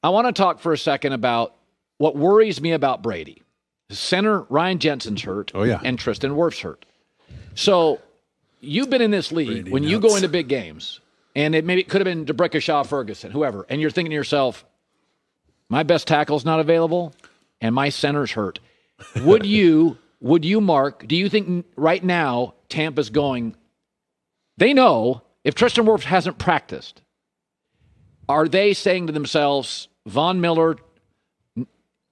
I want to talk for a second about what worries me about Brady. Center Ryan Jensen's hurt. Oh, yeah. And Tristan Wirfs hurt. So you've been in this league Brady when you go into big games, and it could have been DeBrickashaw, Ferguson, whoever, and you're thinking to yourself, my best tackle's not available, and my center's hurt. Would you, Mark, do you think right now Tampa's going, they know if Tristan Wirfs hasn't practiced, are they saying to themselves, Von Miller,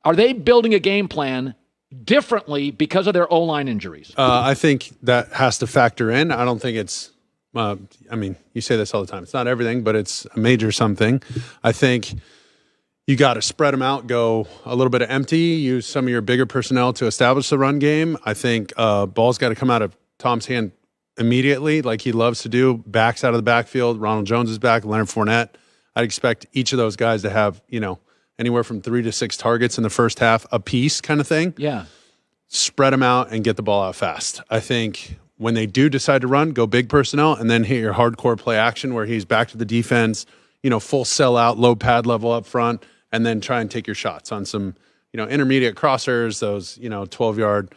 are they building a game plan differently because of their O-line injuries? I think that has to factor in. I don't think it's, you say this all the time. It's not everything, but it's a major something. I think you got to spread them out, go a little bit of empty, use some of your bigger personnel to establish the run game. I think ball's got to come out of Tom's hand immediately, like he loves to do. Backs out of the backfield. Ronald Jones is back. Leonard Fournette. I'd expect each of those guys to have, anywhere from 3 to 6 targets in the first half, a piece kind of thing. Yeah. Spread them out and get the ball out fast. I think when they do decide to run, go big personnel and then hit your hardcore play action where he's back to the defense, full sellout, low pad level up front, and then try and take your shots on some, intermediate crossers, those, 12-yard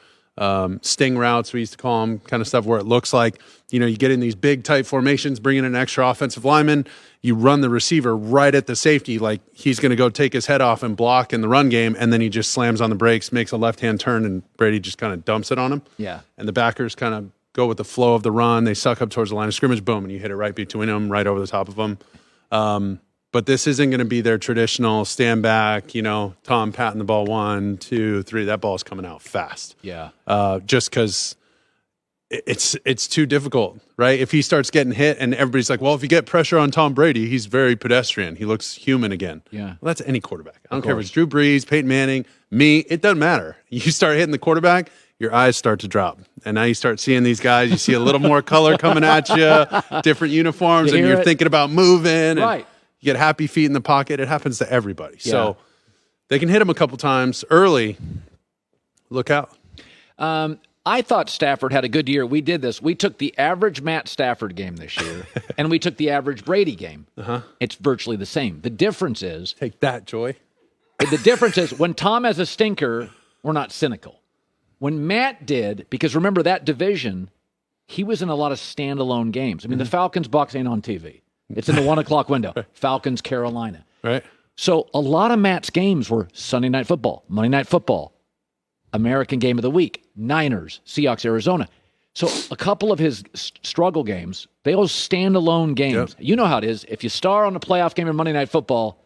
sting routes, we used to call them, kind of stuff where it looks like, you get in these big tight formations, bring in an extra offensive lineman, you run the receiver right at the safety, like he's going to go take his head off and block in the run game, and then he just slams on the brakes, makes a left-hand turn, and Brady just kind of dumps it on him. Yeah. And the backers kind of go with the flow of the run. They suck up towards the line of scrimmage, boom, and you hit it right between them, right over the top of them. But this isn't going to be their traditional stand back, Tom patting the ball 1, 2, 3. That ball is coming out fast. Yeah. Just because it's too difficult, right? If he starts getting hit and everybody's like, well, if you get pressure on Tom Brady, he's very pedestrian. He looks human again. Yeah. Well, that's any quarterback. I don't care if it's Drew Brees, Peyton Manning, me. It doesn't matter. You start hitting the quarterback, your eyes start to drop. And now you start seeing these guys. You see a little more color coming at you, different uniforms, and you're thinking about moving. Right. You get happy feet in the pocket. It happens to everybody. Yeah. So they can hit him a couple times early. Look out. I thought Stafford had a good year. We did this. We took the average Matt Stafford game this year, and we took the average Brady game. It's virtually the same. The difference is... Take that, Joy. The difference is when Tom has a stinker, we're not cynical. When Matt did, because remember that division, he was in a lot of standalone games. I mean, the Falcons Bucs ain't on TV. It's in the 1 o'clock window. Falcons, Carolina. Right. So a lot of Matt's games were Sunday Night Football, Monday Night Football, American Game of the Week, Niners, Seahawks, Arizona. So a couple of his struggle games, they all standalone games. Yep. You know how it is. If you star on a playoff game in Monday Night Football,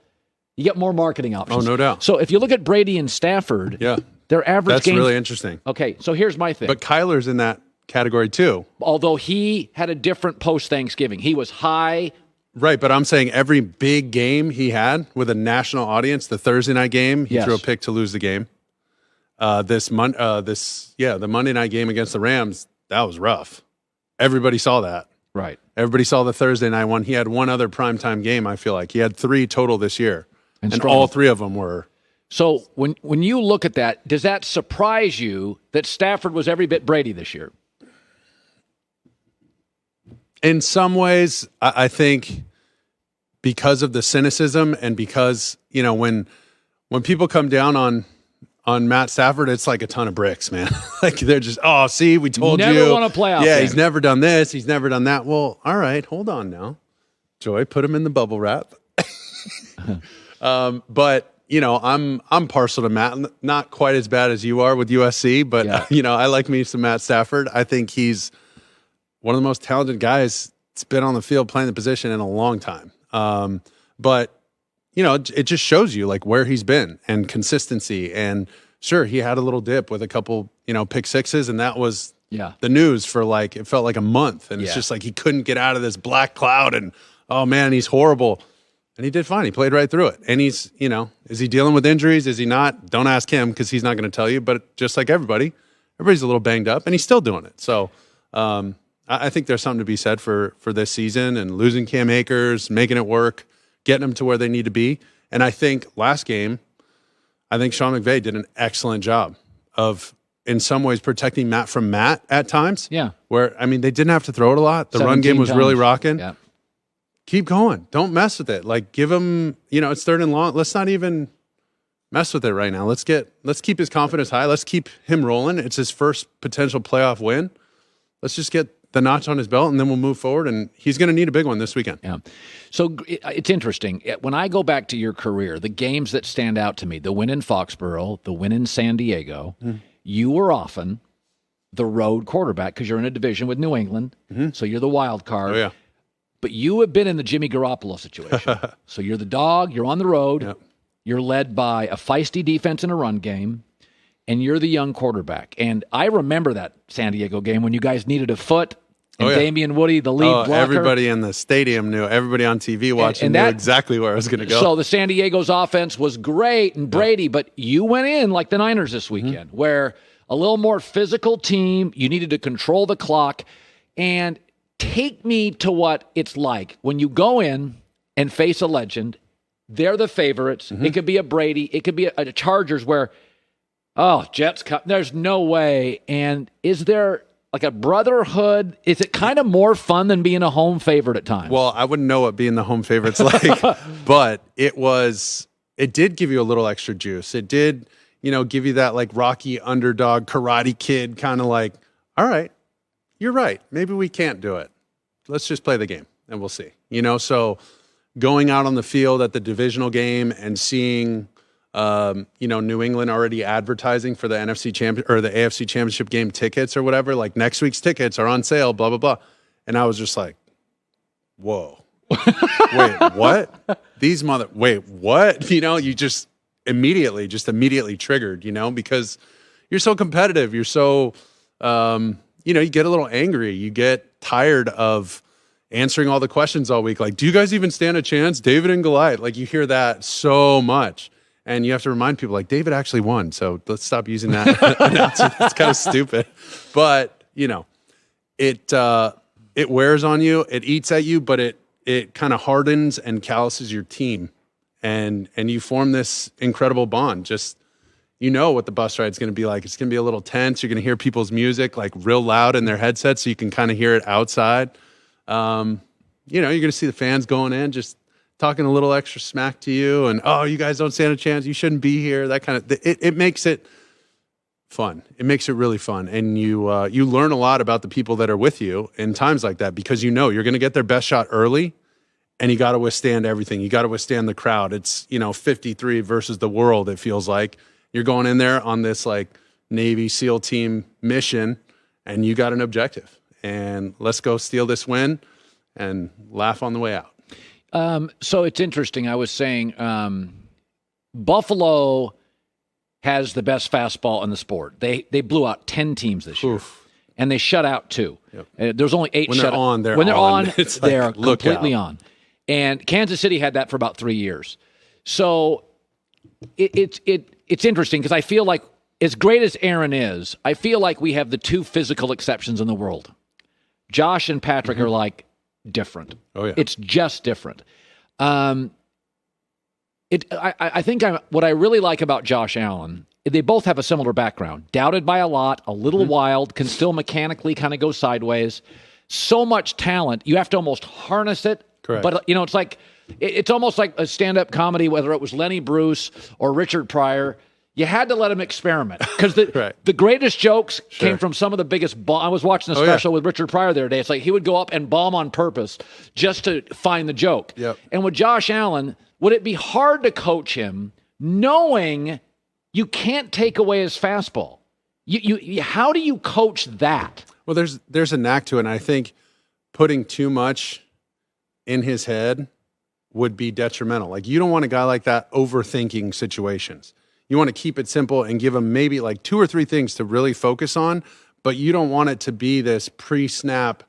you get more marketing options. Oh, no doubt. So if you look at Brady and Stafford, their average games... That's really interesting. Okay, so here's my thing. But Kyler's in that category too. Although he had a different post-Thanksgiving. He was high... Right, but I'm saying every big game he had with a national audience, the Thursday night game, he threw a pick to lose the game. The Monday night game against the Rams, that was rough. Everybody saw that. Right. Everybody saw the Thursday night one. He had one other primetime game, I feel like. He had 3 total this year. And all 3 of them were. So when you look at that, does that surprise you that Stafford was every bit Brady this year? In some ways, I think because of the cynicism and because, when people come down on Matt Stafford, it's like a ton of bricks, man. Like they're just, oh, see, we told you. Never won a playoff game. He's never done this. He's never done that. Well, all right, hold on now. Joy, put him in the bubble wrap. But, I'm partial to Matt. Not quite as bad as you are with USC, but, I like me some Matt Stafford. I think he's one of the most talented guys that's been on the field playing the position in a long time. But it just shows you like where he's been and consistency. And sure, he had a little dip with a couple, pick sixes, and that was the news for it felt like a month. And it's just like he couldn't get out of this black cloud and, oh man, he's horrible. And he did fine. He played right through it. And he's, is he dealing with injuries? Is he not? Don't ask him because he's not going to tell you. But just like everybody's a little banged up and he's still doing it. So, I think there's something to be said for this season and losing Cam Akers, making it work, getting them to where they need to be. And I think last game, Sean McVay did an excellent job of, in some ways, protecting Matt from Matt at times. Yeah. Where, they didn't have to throw it a lot. The run game was really rocking. Yeah. keep going. Don't mess with it. Like, give him, it's 3rd and long. Let's not even mess with it right now. Let's keep his confidence high. Let's keep him rolling. It's his first potential playoff win. Let's just get the notch on his belt, and then we'll move forward. And he's going to need a big one this weekend. Yeah. So it's interesting. When I go back to your career, the games that stand out to me, the win in Foxborough, the win in San Diego, you were often the road quarterback because you're in a division with New England, so you're the wild card. Oh, yeah. But you have been in the Jimmy Garoppolo situation. So you're the dog, you're on the road, Yep. You're led by a feisty defense in a run game, and you're the young quarterback. And I remember that San Diego game when you guys needed a foot, and Damian Woody, the lead blocker. Everybody in the stadium knew. Everybody on TV watching knew exactly where I was going to go. So the San Diego's offense was great, and Brady, but you went in like the Niners this weekend, where a little more physical team, you needed to control the clock, and take me to what it's like when you go in and face a legend. They're the favorites. It could be a Brady. It could be a Chargers where, Jets, there's no way. And is there like a brotherhood? Is it kind of more fun than being a home favorite at times? Well, I wouldn't know what being the home favorite's like, but it did give you a little extra juice. It did, give you that like Rocky underdog Karate Kid kind of like, all right, you're right. Maybe we can't do it. Let's just play the game and we'll see. So going out on the field at the divisional game and seeing, New England already advertising for the NFC or the AFC Championship game tickets or whatever, like next week's tickets are on sale, blah, blah, blah. And I was just like, whoa, wait, what? Wait, what? You just immediately triggered, because you're so competitive. You're so, you get a little angry. You get tired of answering all the questions all week. Like, do you guys even stand a chance? David and Goliath. Like, you hear that so much. And you have to remind people, like, David actually won. So let's stop using that analogy. It's kind of stupid. But, it wears on you. It eats at you, but it kind of hardens and calluses your team. And you form this incredible bond. Just, what the bus ride's going to be like. It's going to be a little tense. You're going to hear people's music, like, real loud in their headsets so you can kind of hear it outside. You're going to see the fans going in, just talking a little extra smack to you, and you guys don't stand a chance. You shouldn't be here. That kind of it makes it fun. It makes it really fun, and you learn a lot about the people that are with you in times like that because you're going to get their best shot early, and you got to withstand everything. You got to withstand the crowd. It's 53 versus the world. It feels like you're going in there on this like Navy SEAL team mission, and you got an objective. And let's go steal this win and laugh on the way out. So it's interesting. I was saying Buffalo has the best fastball in the sport. They blew out 10 teams this year, and they shut out 2. Yep. There's only 8 when shut they're on. They're when they're on, they're completely on. And Kansas City had that for about 3 years. So it's interesting because I feel like as great as Aaron is, I feel like we have the 2 physical exceptions in the world. Josh and Patrick are like different. Oh yeah, it's just different. I think what I really like about Josh Allen, they both have a similar background. Doubted by a lot, a little wild, can still mechanically kind of go sideways. So much talent, you have to almost harness it. Correct. But it's like it's almost like a stand-up comedy, whether it was Lenny Bruce or Richard Pryor. You had to let him experiment because the greatest jokes came from some of the biggest. I was watching a special with Richard Pryor the other day. It's like he would go up and bomb on purpose just to find the joke. Yep. And with Josh Allen, would it be hard to coach him knowing you can't take away his fastball? You how do you coach that? Well, there's a knack to it, and I think putting too much in his head would be detrimental. Like, you don't want a guy like that overthinking situations. You want to keep it simple and give him maybe like 2 or 3 things to really focus on, but you don't want it to be this pre-snap,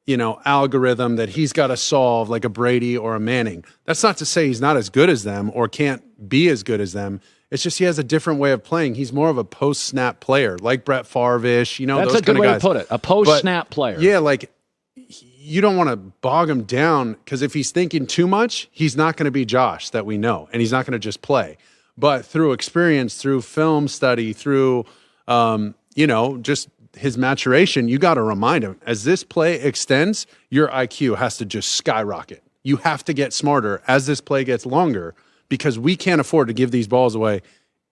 algorithm that he's got to solve like a Brady or a Manning. That's not to say he's not as good as them or can't be as good as them. It's just he has a different way of playing. He's more of a post-snap player, like Brett Favre-ish, That's those a good kind way of guys. to put it, a post-snap player. Yeah, like you don't want to bog him down because if he's thinking too much, he's not going to be Josh that we know, and he's not going to just play. But through experience, through film study, through, just his maturation, you got to remind him, as this play extends, your IQ has to just skyrocket. You have to get smarter as this play gets longer because we can't afford to give these balls away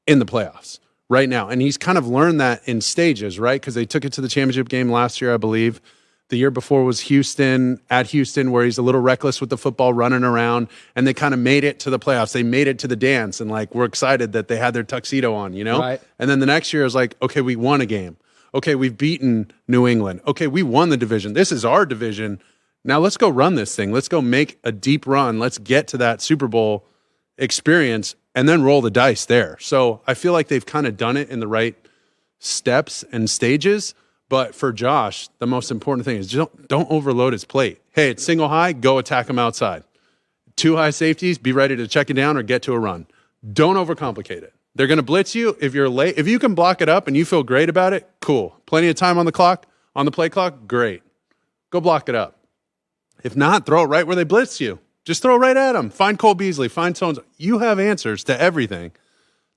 in the playoffs right now. And he's kind of learned that in stages, right? Because they took it to the championship game last year, I believe. The year before was Houston, where he's a little reckless with the football running around, and they kind of made it to the playoffs. They made it to the dance, and like we're excited that they had their tuxedo on, you know? Right. And then the next year is like, okay, we won a game. Okay, we've beaten New England. Okay, we won the division. This is our division. Now let's go run this thing. Let's go make a deep run. Let's get to that Super Bowl experience and then roll the dice there. So I feel like they've kind of done it in the right steps and stages. But for Josh, the most important thing is don't overload his plate. Hey, it's single high, go attack him outside. 2 high safeties, be ready to check it down or get to a run. Don't overcomplicate it. They're going to blitz you. If you're late, if you can block it up and you feel great about it, cool. Plenty of time on the clock, on the play clock, great. Go block it up. If not, throw it right where they blitz you. Just throw it right at them. Find Cole Beasley, find so-and-so. You have answers to everything.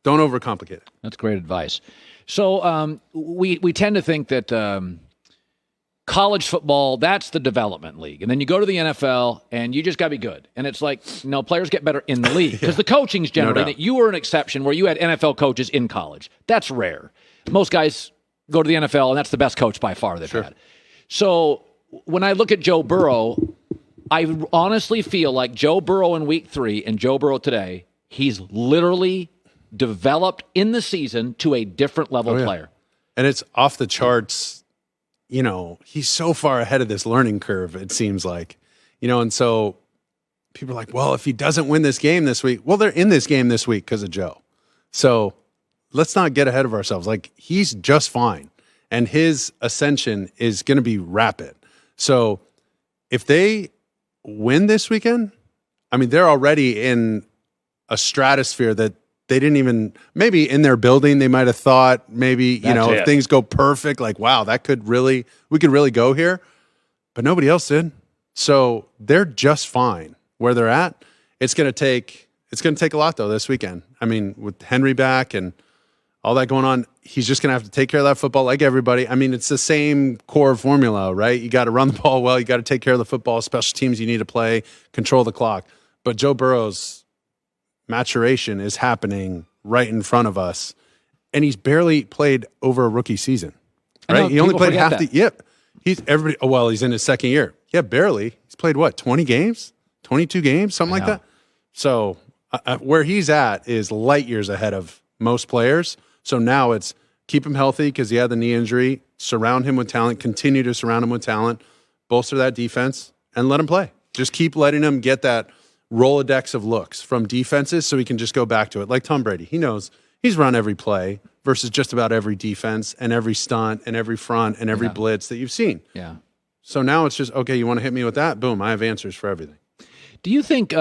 Don't overcomplicate it. That's great advice. So we tend to think that college football, that's the development league. And then you go to the NFL, and you just got to be good. And it's like, no, players get better in the league. Because the coaching's generally, you were an exception where you had NFL coaches in college. That's rare. Most guys go to the NFL, and that's the best coach by far they've had. So when I look at Joe Burrow, I honestly feel like Joe Burrow in week 3 and Joe Burrow today, he's literally developed in the season to a different level player. And it's off the charts. You know, he's so far ahead of this learning curve, it seems like. You know, and so people are like, well, if he doesn't win this game this week, well, they're in this game this week because of Joe. So let's not get ahead of ourselves. Like, he's just fine. And his ascension is going to be rapid. So if they win this weekend, I mean, they're already in a stratosphere that they didn't even, maybe in their building, they might have thought maybe, if things go perfect, like, wow, we could really go here. But nobody else did. So they're just fine where they're at. It's going to take a lot, though, this weekend. I mean, with Henry back and all that going on, he's just going to have to take care of that football like everybody. I mean, it's the same core formula, right? You got to run the ball well. You got to take care of the football, special teams you need to play, control the clock. But Joe Burrow's maturation is happening right in front of us. And he's barely played over a rookie season, right? He only played half the, he's in his second year. Yeah, barely. He's played 20 games, 22 games, something like that. So where he's at is light years ahead of most players. So now it's keep him healthy because he had the knee injury, surround him with talent, continue to surround him with talent, bolster that defense, and let him play. Just keep letting him get that Rolodex of looks from defenses so he can just go back to it. Like Tom Brady, he knows he's run every play versus just about every defense and every stunt and every front and every blitz that you've seen. Yeah. So now it's just, okay, you want to hit me with that? Boom, I have answers for everything. Do you think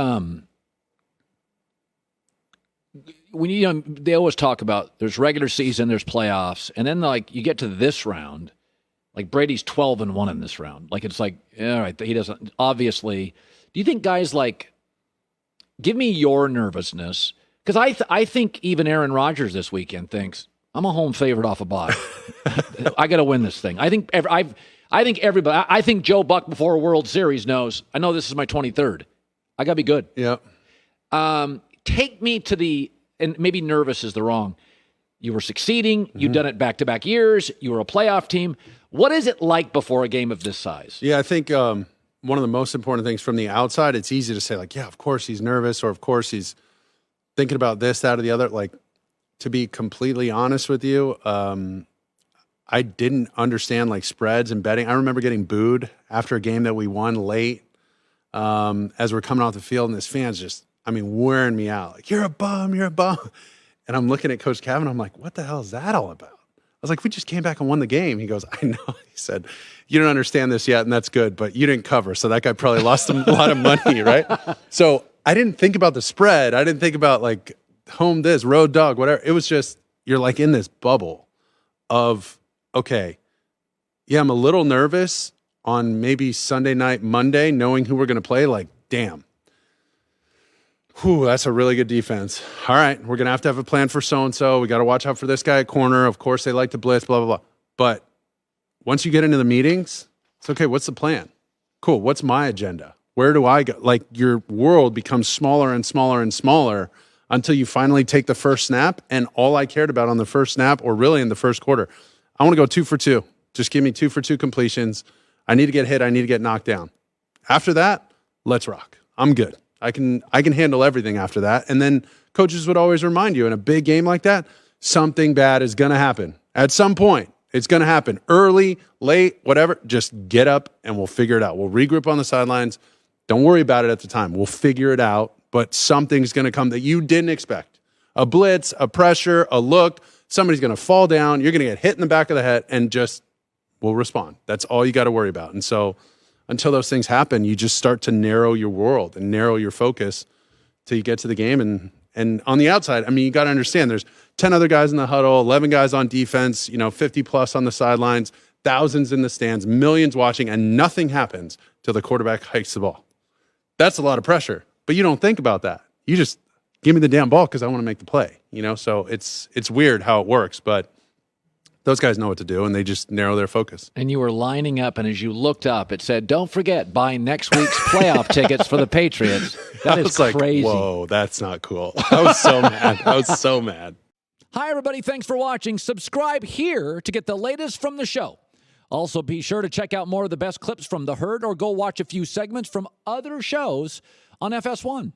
when they always talk about there's regular season, there's playoffs, and then like you get to this round, like Brady's 12-1 in this round. Like it's like, all right, he doesn't obviously. Do you think guys like give me your nervousness? Because I think even Aaron Rodgers this weekend thinks I'm a home favorite off a bye. I got to win this thing. I think everybody. I think Joe Buck before a World Series knows. I know this is my 23rd. I got to be good. Yeah. Take me to the. And maybe nervous is the wrong. You were succeeding. You've done it back-to-back years. You were a playoff team. What is it like before a game of this size? Yeah, I think one of the most important things from the outside, it's easy to say, like, yeah, of course he's nervous, or of course he's thinking about this, that, or the other. Like, to be completely honest with you, I didn't understand, like, spreads and betting. I remember getting booed after a game that we won late as we're coming off the field, and this fan's just, wearing me out. Like, you're a bum. And I'm looking at Coach Kevin. I'm like, what the hell is that all about? I was like, we just came back and won the game. He goes, I know. He said, you don't understand this yet, and that's good, but you didn't cover. So that guy probably lost a lot of money, right? So I didn't think about the spread. I didn't think about, like, home this, road dog, whatever. It was just, you're like in this bubble of, okay, yeah, I'm a little nervous on maybe Sunday night, Monday, knowing who we're going to play. Like, damn. Whew, that's a really good defense. All right, we're going to have a plan for so-and-so. We got to watch out for this guy at corner. Of course, they like to blitz, blah, blah, blah. But once you get into the meetings, it's okay, what's the plan? Cool, what's my agenda? Where do I go? Like, your world becomes smaller and smaller and smaller until you finally take the first snap. And all I cared about on the first snap, or really in the first quarter, I want to go 2 for 2. Just give me 2 for 2 completions. I need to get hit. I need to get knocked down. After that, let's rock. I'm good. I can handle everything after that. And then coaches would always remind you, in a big game like that, something bad is going to happen. At some point, it's going to happen. Early, late, whatever. Just get up and we'll figure it out. We'll regroup on the sidelines. Don't worry about it at the time. We'll figure it out, but something's going to come that you didn't expect. A blitz, a pressure, a look. Somebody's going to fall down. You're going to get hit in the back of the head, and just we'll respond. That's all you got to worry about. And so until those things happen, you just start to narrow your world and narrow your focus till you get to the game. And on the outside, I mean, you got to understand there's 10 other guys in the huddle, 11 guys on defense, 50 plus on the sidelines, thousands in the stands, millions watching, and nothing happens till the quarterback hikes the ball. That's a lot of pressure, but you don't think about that. You just give me the damn ball because I want to make the play, So it's weird how it works, but those guys know what to do, and they just narrow their focus. And you were lining up, and as you looked up, it said, "Don't forget, buy next week's playoff tickets for the Patriots." That is crazy. Like, whoa, that's not cool. I was so mad. I was so mad. Hi, everybody. Thanks for watching. Subscribe here to get the latest from the show. Also, be sure to check out more of the best clips from The Herd, or go watch a few segments from other shows on FS1.